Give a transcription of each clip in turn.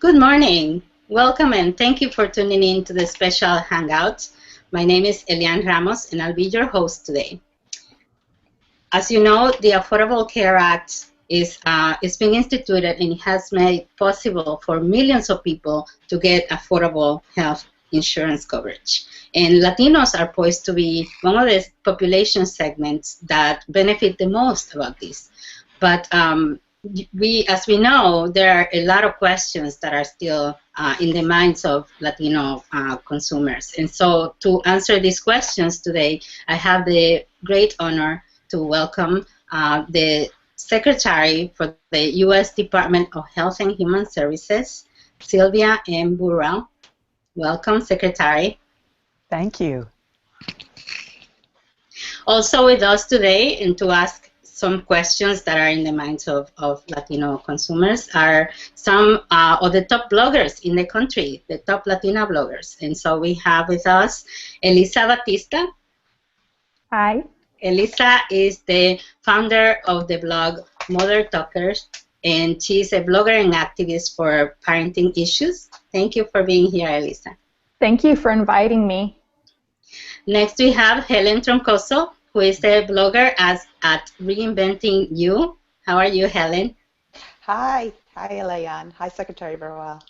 Good morning. Welcome and thank you for tuning in to the special hangout. My name is Elian Ramos and I'll be your host today. As you know, the Affordable Care Act is being instituted and it has made it possible for millions of people to get affordable health insurance coverage. And Latinos are poised to be one of the population segments that benefit the most about this. But as we know, there are a lot of questions that are still in the minds of Latino consumers. And so to answer these questions today, I have the great honor to welcome the Secretary for the U.S. Department of Health and Human Services, Sylvia M. Burwell. Welcome, Secretary. Thank you. Also with us today, and to ask some questions that are in the minds of Latino consumers, are some of the top bloggers in the country, the top Latina bloggers. And so we have with us Elisa Batista. Hi. Elisa is the founder of the blog Mother Talkers, and she's a blogger and activist for parenting issues. Thank you for being here, Elisa. Thank you for inviting me. Next, we have Helen Troncoso, who is a blogger at Reinventing You. How are you, Helen? Hi. Hi, Elian. Hi, Secretary Burwell.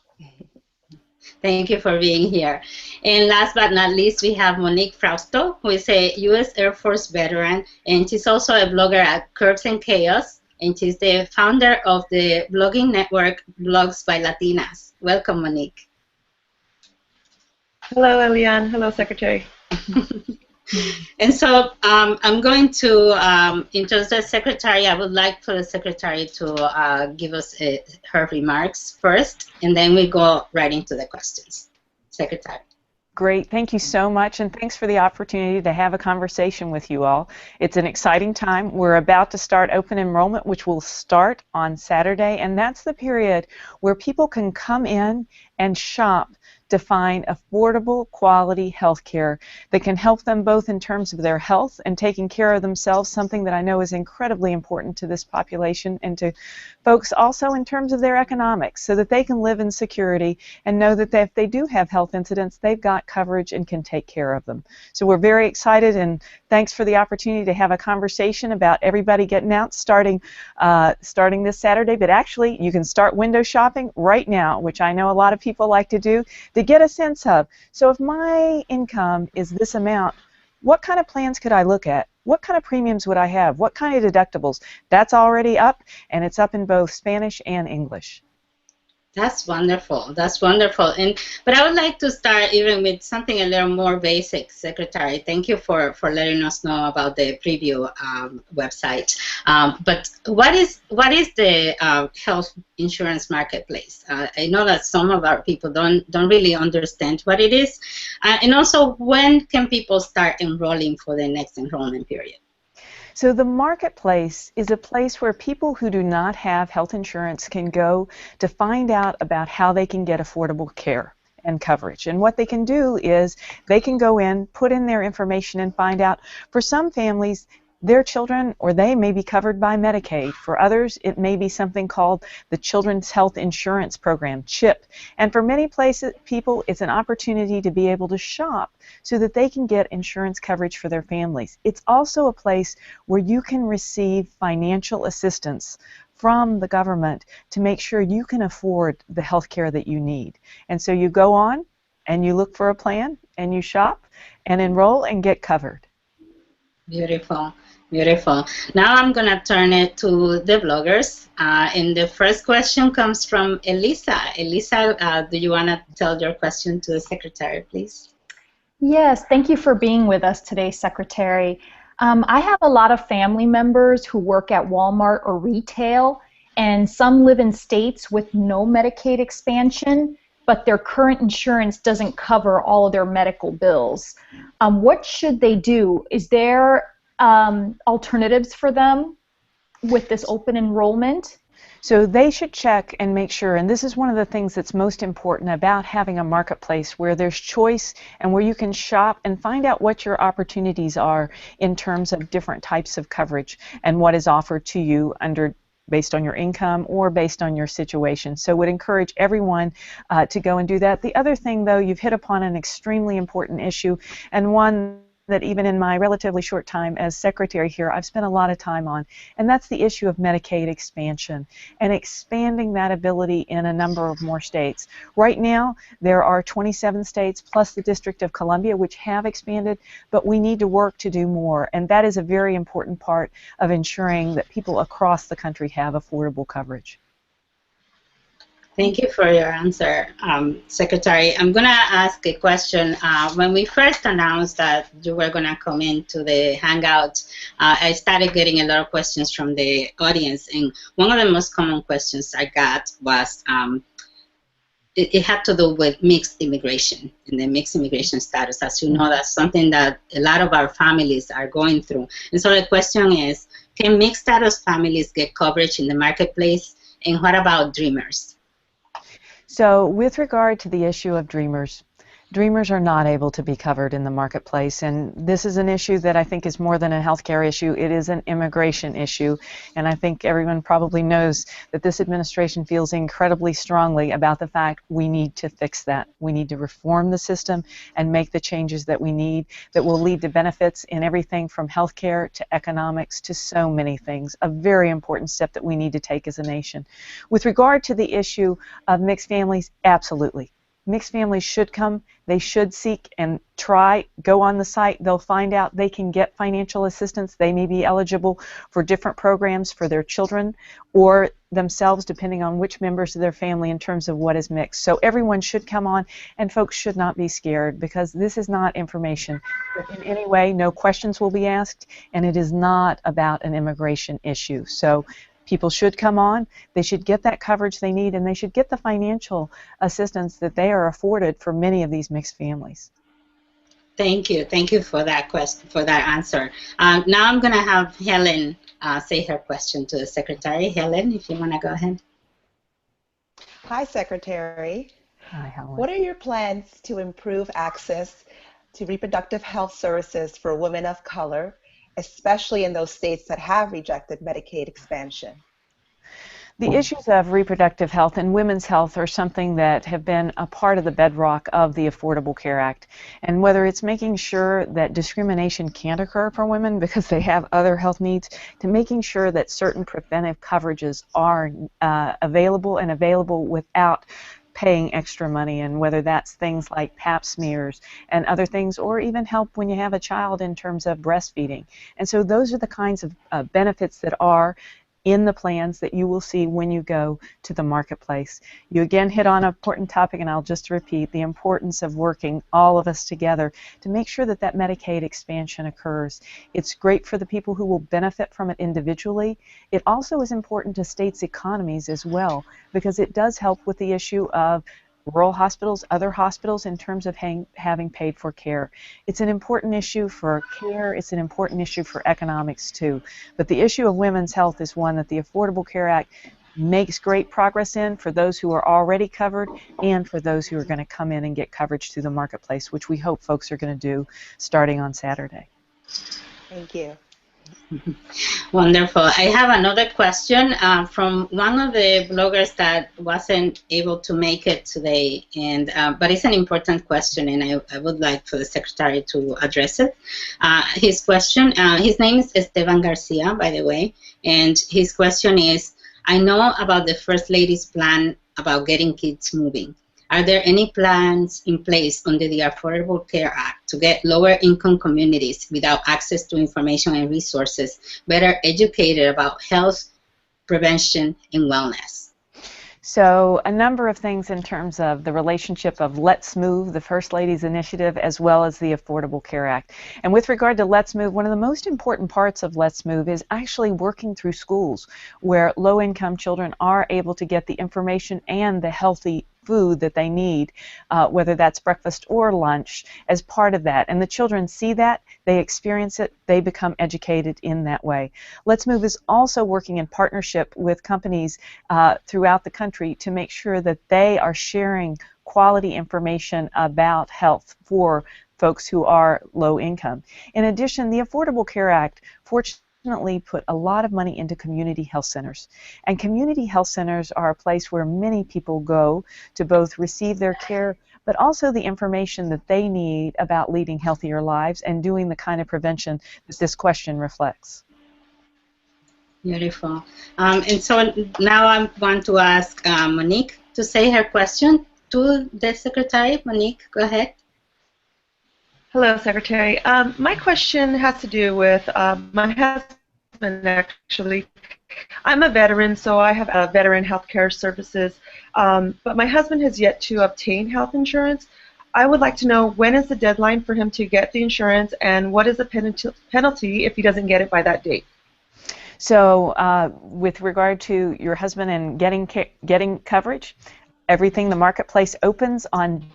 Thank you for being here. And last but not least, we have Monique Frausto, who is a U.S. Air Force veteran, and she's also a blogger at Curves and Chaos, and she's the founder of the blogging network Blogs by Latinas. Welcome, Monique. Hello, Elian. Hello, Secretary. And so I'm going to introduce the Secretary. I would like for the Secretary to give us her remarks first, and then we go right into the questions. Secretary. Great. Thank you so much, and thanks for the opportunity to have a conversation with you all. It's an exciting time. We're about to start open enrollment, which will start on Saturday, and that's the period where people can come in and shop to find affordable, quality health care that can help them both in terms of their health and taking care of themselves, something that I know is incredibly important to this population, and to folks also in terms of their economics, so that they can live in security and know that if they do have health incidents, they've got coverage and can take care of them. So we're very excited, and thanks for the opportunity to have a conversation about everybody getting out starting this Saturday. But actually, you can start window shopping right now, which I know a lot of people like to do, to get a sense of, so if my income is this amount, what kind of plans could I look at? What kind of premiums would I have? What kind of deductibles? That's already up, and it's up in both Spanish and English. That's wonderful. That's wonderful. But I would like to start even with something a little more basic, Secretary. Thank you for letting us know about the preview website. But what is the health insurance marketplace? I know that some of our people don't really understand what it is, and also when can people start enrolling for the next enrollment period? So the marketplace is a place where people who do not have health insurance can go to find out about how they can get affordable care and coverage. And what they can do is they can go in, put in their information, and find out, for some families, their children or they may be covered by Medicaid. For others, it may be something called the Children's Health Insurance Program, CHIP. And for many people, it's an opportunity to be able to shop so that they can get insurance coverage for their families. It's also a place where you can receive financial assistance from the government to make sure you can afford the health care that you need. And so you go on and you look for a plan and you shop and enroll and get covered. Beautiful. Beautiful. Now I'm going to turn it to the bloggers. And the first question comes from Elisa. Elisa, do you want to tell your question to the Secretary, please? Yes, thank you for being with us today, Secretary. I have a lot of family members who work at Walmart or retail, and some live in states with no Medicaid expansion, but their current insurance doesn't cover all of their medical bills. What should they do? Is there alternatives for them with this open enrollment? So they should check and make sure, and this is one of the things that's most important about having a marketplace where there's choice and where you can shop and find out what your opportunities are in terms of different types of coverage and what is offered to you under based on your income or based on your situation. So would encourage everyone to go and do that. The other thing, though, you've hit upon an extremely important issue, and one that even in my relatively short time as secretary here, I've spent a lot of time on, and that's the issue of Medicaid expansion and expanding that ability in a number of more states. Right now, there are 27 states plus the District of Columbia which have expanded, but we need to work to do more, and that is a very important part of ensuring that people across the country have affordable coverage. Thank you for your answer, Secretary. I'm going to ask a question. When we first announced that you were going to come into the Hangout, I started getting a lot of questions from the audience, and one of the most common questions I got was it had to do with mixed immigration and the mixed immigration status. As you know, that's something that a lot of our families are going through. And so the question is, can mixed status families get coverage in the marketplace, and what about Dreamers? So with regard to the issue of Dreamers, Dreamers are not able to be covered in the marketplace, and this is an issue that I think is more than a healthcare issue. It is an immigration issue, and I think everyone probably knows that this administration feels incredibly strongly about the fact we need to fix that. We need to reform the system and make the changes that we need that will lead to benefits in everything from healthcare to economics to so many things. A very important step that we need to take as a nation. With regard to the issue of mixed families, absolutely. Mixed families should come, they should seek and try, go on the site, they'll find out they can get financial assistance, they may be eligible for different programs for their children or themselves depending on which members of their family in terms of what is mixed. So everyone should come on, and folks should not be scared because this is not information in any way, no questions will be asked, and it is not about an immigration issue. So people should come on, they should get that coverage they need, and they should get the financial assistance that they are afforded for many of these mixed families. Thank you for that question, for that answer. Now I'm going to have Helen say her question to the Secretary. Helen, if you want to go ahead. Hi, Secretary. Hi, Helen. What are your plans to improve access to reproductive health services for women of color, especially in those states that have rejected Medicaid expansion? The issues of reproductive health and women's health are something that have been a part of the bedrock of the Affordable Care Act. And whether it's making sure that discrimination can't occur for women because they have other health needs, to making sure that certain preventive coverages are available without paying extra money, and whether that's things like pap smears and other things, or even help when you have a child in terms of breastfeeding. And so those are the kinds of benefits that are in the plans that you will see when you go to the marketplace. You again hit on an important topic, and I'll just repeat the importance of working all of us together to make sure that that Medicaid expansion occurs. It's great for the people who will benefit from it individually. It also is important to states' economies as well, because it does help with the issue of rural hospitals, other hospitals in terms of having paid for care. It's an important issue for care, it's an important issue for economics too. But the issue of women's health is one that the Affordable Care Act makes great progress in for those who are already covered and for those who are going to come in and get coverage through the marketplace, which we hope folks are going to do starting on Saturday. Thank you. Wonderful. I have another question from one of the bloggers that wasn't able to make it today, and but it's an important question, and I would like for the Secretary to address it. His question, his name is Esteban Garcia, by the way, and his question is, I know about the First Lady's plan about getting kids moving. Are there any plans in place under the Affordable Care Act to get lower-income communities without access to information and resources better educated about health, prevention, and wellness? So a number of things in terms of the relationship of Let's Move, the First Lady's initiative, as well as the Affordable Care Act. And with regard to Let's Move, one of the most important parts of Let's Move is actually working through schools where low-income children are able to get the information and the healthy food that they need, whether that's breakfast or lunch, as part of that. And the children see that, they experience it, they become educated in that way. Let's Move is also working in partnership with companies throughout the country to make sure that they are sharing quality information about health for folks who are low income. In addition, the Affordable Care Act, fortunately, unfortunately put a lot of money into community health centers. And community health centers are a place where many people go to both receive their care, but also the information that they need about leading healthier lives and doing the kind of prevention that this question reflects. Beautiful. And so now I want to ask Monique to say her question to the Secretary. Monique, go ahead. Hello, Secretary. My question has to do with my husband, actually. I'm a veteran, so I have veteran health care services, but my husband has yet to obtain health insurance. I would like to know, when is the deadline for him to get the insurance, and what is the penalty if he doesn't get it by that date? So with regard to your husband and getting coverage, everything, the marketplace opens on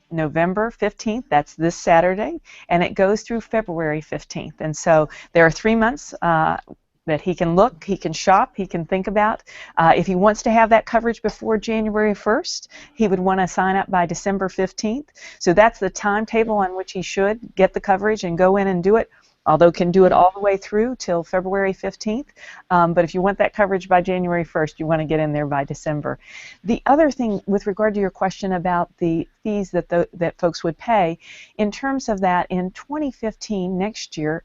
November 15th, that's this Saturday, and it goes through February 15th. And so there are 3 months that he can look, he can shop, he can think about. If he wants to have that coverage before January 1st, he would want to sign up by December 15th. So that's the timetable on which he should get the coverage and go in and do it, although can do it all the way through till February 15th. But if you want that coverage by January 1st, you want to get in there by December. The other thing with regard to your question about the fees that folks would pay, in terms of that, in 2015, next year,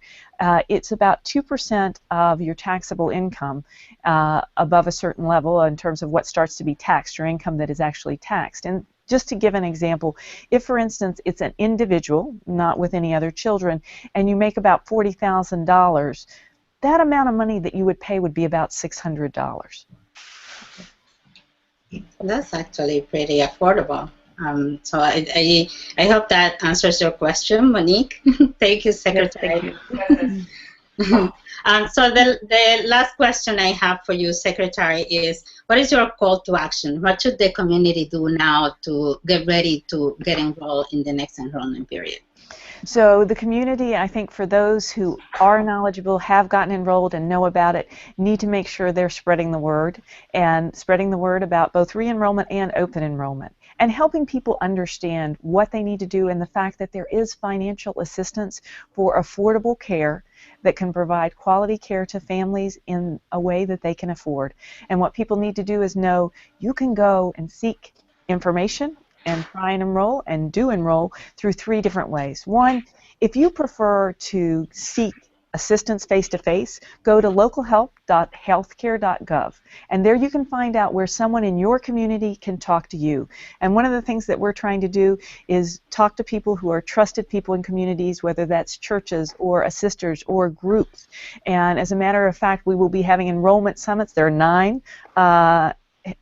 it's about 2% of your taxable income above a certain level in terms of what starts to be taxed, your income that is actually taxed. And just to give an example, if, for instance, it's an individual, not with any other children, and you make about $40,000, that amount of money that you would pay would be about $600. That's actually pretty affordable. So I hope that answers your question, Monique. Thank you, Secretary. Yes, thank you. So the last question I have for you, Secretary, is what is your call to action? What should the community do now to get ready to get enrolled in the next enrollment period? So the community, I think, for those who are knowledgeable, have gotten enrolled and know about it, need to make sure they're spreading the word, and spreading the word about both re-enrollment and open enrollment, and helping people understand what they need to do and the fact that there is financial assistance for affordable care that can provide quality care to families in a way that they can afford. And what people need to do is know you can go and seek information and try and enroll and do enroll through 3 different ways. One, if you prefer to seek assistance face-to-face, go to localhelp.healthcare.gov, and there you can find out where someone in your community can talk to you. And one of the things that we're trying to do is talk to people who are trusted people in communities, whether that's churches or assisters or groups. And as a matter of fact, we will be having enrollment summits. There are 9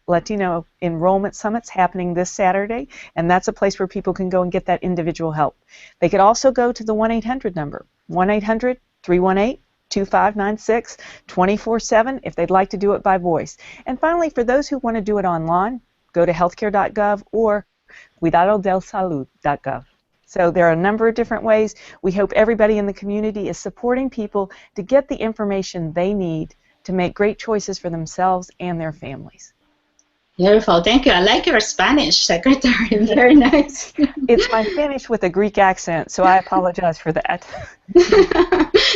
Latino enrollment summits happening this Saturday, and that's a place where people can go and get that individual help. They could also go to the 1-800 number, 1-800-318-2596, 24/7 if they'd like to do it by voice. And finally, for those who want to do it online, go to healthcare.gov or cuidadodelsalud.gov. So there are a number of different ways. We hope everybody in the community is supporting people to get the information they need to make great choices for themselves and their families. Beautiful. Thank you. I like your Spanish, Secretary. Very nice. It's my Spanish with a Greek accent, so I apologize for that.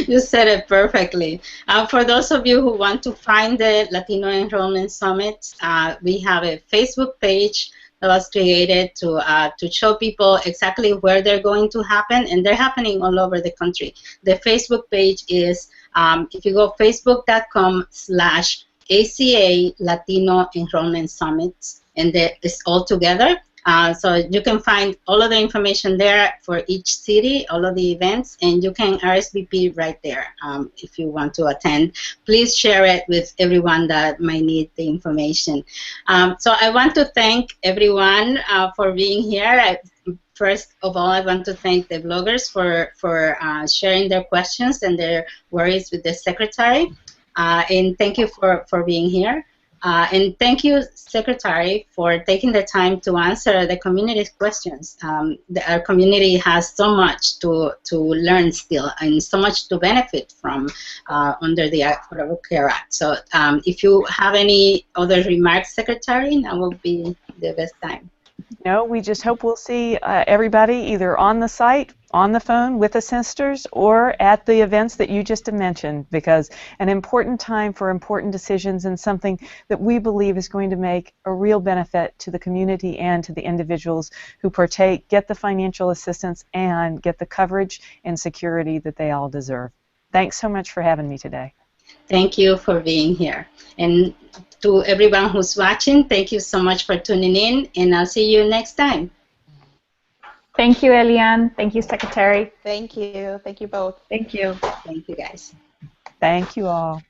You said it perfectly. For those of you who want to find the Latino Enrollment Summit, we have a Facebook page that was created to show people exactly where they're going to happen, and they're happening all over the country. The Facebook page is, if you go facebook.com/ACA Latino Enrollment Summits, and it's all together. So you can find all of the information there for each city, all of the events, and you can RSVP right there if you want to attend. Please share it with everyone that might need the information. So I want to thank everyone for being here. First of all, I want to thank the bloggers for sharing their questions and their worries with the Secretary. And thank you for being here. And thank you, Secretary, for taking the time to answer the community's questions. Our community has so much to learn still and so much to benefit from under the Affordable Care Act. So if you have any other remarks, Secretary, now will be the best time. No, we just hope we'll see everybody either on the site, on the phone with the sisters, or at the events that you just mentioned, because an important time for important decisions and something that we believe is going to make a real benefit to the community and to the individuals who partake, get the financial assistance, and get the coverage and security that they all deserve. Thanks so much for having me today. Thank you for being here. And to everyone who's watching, thank you so much for tuning in, and I'll see you next time. Thank you, Elian. Thank you, Secretary. Thank you. Thank you both. Thank you. Thank you, guys. Thank you all.